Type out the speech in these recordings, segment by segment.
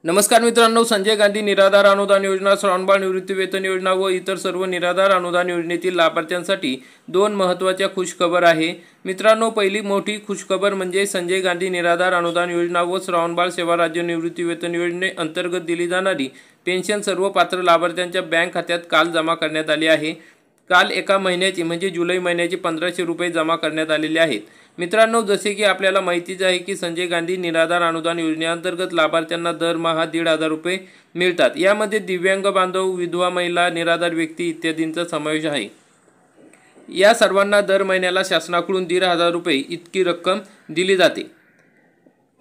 नमस्कार मित्रांनो, संजय गांधी निराधार अनुदान योजना, श्रावणबाळ निवृत्तीवेतन योजना व इतर सर्व निराधार अनुदान योजनेतील लाभार्थ्यांसाठी दोन महत्त्वाच्या खुशखबर आहे। मित्रांनो, पहिली मोठी खुशखबर म्हणजे संजय गांधी निराधार अनुदान योजना व श्रावणबाळ सेवा राज्य निवृत्तीवेतन योजने अंतर्गत दिली जाणारी पेन्शन सर्व पात्र लाभार्थ्यांच्या बँक खात्यात काल जमा करण्यात आली आहे। काल एका महिन्याची म्हणजे जुलै महिन्याचे 1500 रुपये जमा करण्यात आलेले आहेत। मित्रांनो, जसे की आपल्याला माहितीच आहे की संजय गांधी निराधार अनुदान योजनेअंतर्गत लाभार्थ्यांना दरमहा 1500 रुपये मिळतात। यामध्ये दिव्यांग बांधव, विधवा महिला, निराधार व्यक्ती इत्यादींचा समावेश आहे। या सर्वांना दर महिन्याला शासनाकडून 1500 रुपये इतकी रक्कम दिली जाते।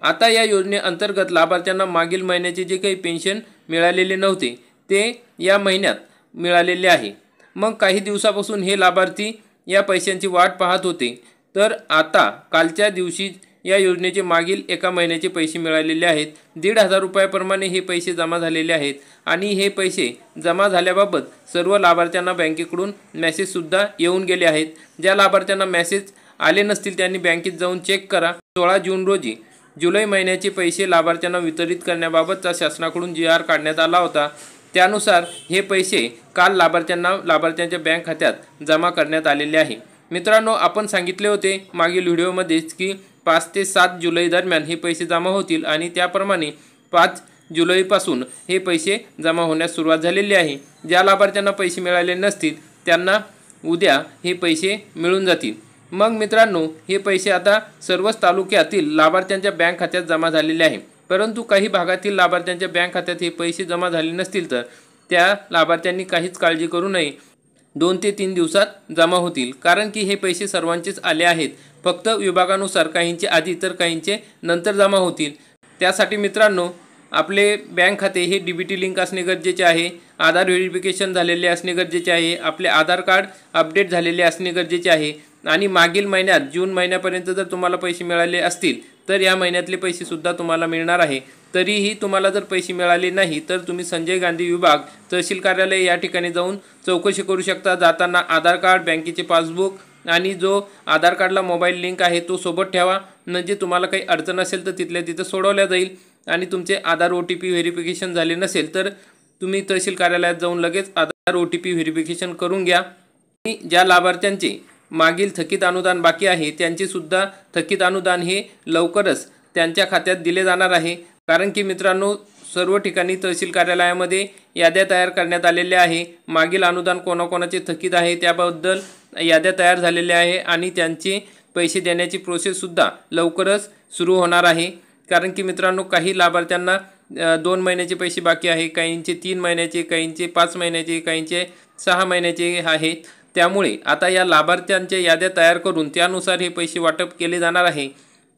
आता या योजनेअंतर्गत लाभार्थ्यांना मागील महिन्याचे जे काही पेन्शन मिळालेले नव्हते ते या महिन्यात मिळालेले आहे। मग काही दिवसापासून हे लाभार्थी या पैशांची वाट पाहत होते, तर आता कालच्या दिवशी या योजनेचे मागील एका महिन्याचे पैसे मिळालेले आहेत। 1500 रुपयाप्रमाणे हे पैसे जमा झालेले आहेत आणि हे पैसे जमा झाल्याबाबत सर्व लाभार्थ्यांना बँकेकडून मेसेजसुद्धा येऊन गेले आहेत। ज्या लाभार्थ्यांना मेसेज आले नसतील त्यांनी बँकेत जाऊन चेक करा। 16 जून रोजी जुलै महिन्याचे पैसे लाभार्थ्यांना वितरित करण्याबाबतचा शासनाकडून GR काढण्यात आला होता। त्यानुसार हे पैसे काल लाभार्थ्यांच्या बँक खात्यात जमा करण्यात आलेले आहे। मित्रांनो, आपण सांगितले होते मागील व्हिडिओमध्येच की 5 ते 7 जुलै दरम्यान हे पैसे जमा होतील आणि त्याप्रमाणे 5 जुलैपासून हे पैसे जमा होण्यास सुरुवात झालेली आहे। ज्या लाभार्थ्यांना पैसे मिळाले नसतील त्यांना उद्या हे पैसे मिळून जातील। मग मित्रांनो, हे पैसे आता सर्वच तालुक्यातील लाभार्थ्यांच्या बँक खात्यात जमा झालेले आहे। परंतु काही भागातील लाभार्थ्यांच्या बँक खात्यात हे पैसे जमा झाले नसतील तर त्या लाभार्थ्यांनी काहीच काळजी करू नये। 2 ते 3 दिवसात जमा होतील, कारण की हे पैसे सर्वांचेच आले आहेत। फक्त विभागानुसार काहींचे आधी तर काहींचे नंतर जमा होतील। त्यासाठी मित्रांनो, आपले बँक खाते हे DBT लिंक असणे गरजेचे आहे, आधार व्हेरिफिकेशन झालेले असणे गरजेचे आहे, आपले आधार कार्ड अपडेट झालेले असणे गरजेचे आहे आणि मागील महिन्यात जून महिन्यापर्यंत जर तुम्हाला पैसे मिळाले असतील तर या महिन्यातले पैसे सुद्धा तुम्हाला मिळणार आहे। तरीही तुम्हाला जर पैसे मिळाले नाही तर तुम्ही संजय गांधी विभाग तहसील कार्यालय या ठिकाणी जाऊन चौकशी करू शकता। जाताना आधार कार्ड, बँकेचे पासबुक आणि जो आधार कार्डला मोबाईल लिंक आहे तो सोबत ठेवा, म्हणजे तुम्हाला काही अडचण असेल तर तिथल्या तिथं सोडवल्या जाईल। आणि तुमचे आधार OTP व्हेरिफिकेशन झाले नसेल तर तुम्ही तहसील कार्यालयात जाऊन लगेच आधार OTP व्हेरिफिकेशन करून घ्या। आणि ज्या लाभार्थ्यांचे मागील थकीत अनुदान बाकी आहे त्यांचे सुद्धा थकीत अनुदान हे लवकरच त्यांच्या खात्यात दिले जाणार आहे। कारण की मित्रांनो, सर्व ठिकाणी तहसील कार्यालयामध्ये याद्या तयार करण्यात आलेल्या आहे। मागील अनुदान कोणाकोणाचे थकीत आहे त्याबद्दल याद्या तयार झालेल्या आहे आणि त्यांचे पैसे देण्याची प्रोसेससुद्धा लवकरच सुरू होणार आहे। कारण की मित्रांनो, काही लाभार्थ्यांना 2 महिन्याचे पैसे बाकी आहे, काहींचे 3 महिन्याचे, काहींचे 5 महिन्याचे, काहींचे 6 महिन्याचे आहेत। त्यामुळे आता या लाभार्थ्यांच्या याद्या तयार करून त्यानुसार हे पैसे वाटप केले जाणार आहे।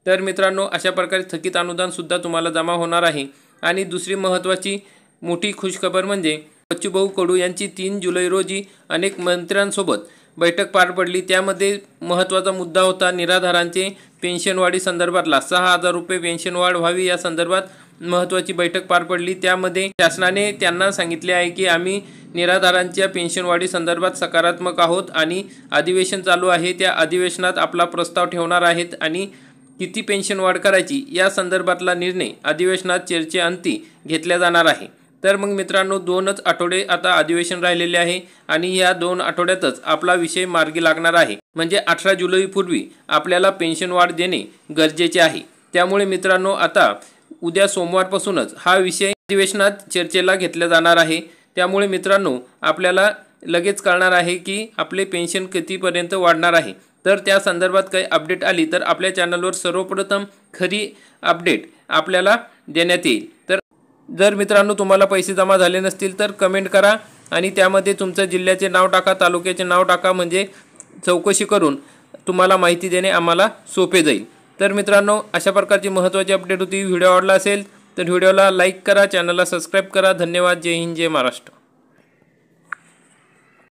तर मित्रांनो, अशा प्रकारे थकीत अनुदानसुद्धा तुम्हाला जमा होणार आहे। आणि दुसरी महत्त्वाची मोठी खुशखबर म्हणजे बच्चूभाऊ कडू यांची 3 जुलै रोजी अनेक मंत्र्यांसोबत बैठक पार पडली। त्यामध्ये महत्त्वाचा मुद्दा होता निराधारांचे पेन्शनवाढी संदर्भातला 6000 रुपये पेन्शनवाढ व्हावी या संदर्भात महत्त्वाची बैठक पार पडली। त्यामध्ये शासनाने त्यांना सांगितले आहे की आम्ही निराधारांच्या पेन्शनवाढी संदर्भात सकारात्मक आहोत आणि अधिवेशन चालू आहे, त्या अधिवेशनात आपला प्रस्ताव ठेवणार आहेत आणि किती पेन्शन वाढ करायची या संदर्भातला निर्णय अधिवेशनात चर्चेअंती घेतला जाणार आहे। तर मग मित्रांनो, 2च आठवडे आता अधिवेशन राहिलेले आहे आणि या 2 आठवड्यातच आपला विषय मार्गी लागणार आहे। म्हणजे 18 जुलैपूर्वी आपल्याला पेन्शन वाढ देणे गरजेचे आहे। त्यामुळे मित्रांनो, आता उद्या सोमवारपासूनच हा विषय अधिवेशनात चर्चेला घेतला जाणार आहे। त्यामुळे मित्रांनो, आपल्याला लगेच कळणार आहे की आपले पेन्शन कितीपर्यंत वाढणार आहे। तर त्या संदर्भात काही अपडेट आली तर आपल्या चॅनलवर सर्वप्रथम खरी अपडेट आपल्याला देण्यात येईल। तर जर मित्रांनो तुम्हाला पैसे जमा झाले नसतील तर कमेंट करा आणि त्यामध्ये तुमच्या जिल्ह्याचे नाव टाका, तालुक्याचे नाव टाका, म्हणजे चौकशी करून तुम्हाला माहिती देणे आम्हाला सोपे जाईल। तर मित्रांनो, अशा प्रकारची महत्त्वाची अपडेट होती। व्हिडिओ आवडला असेल तर व्हिडिओला लाईक करा, चॅनलला सबस्क्राईब करा। धन्यवाद। जय हिंद, जय महाराष्ट्र।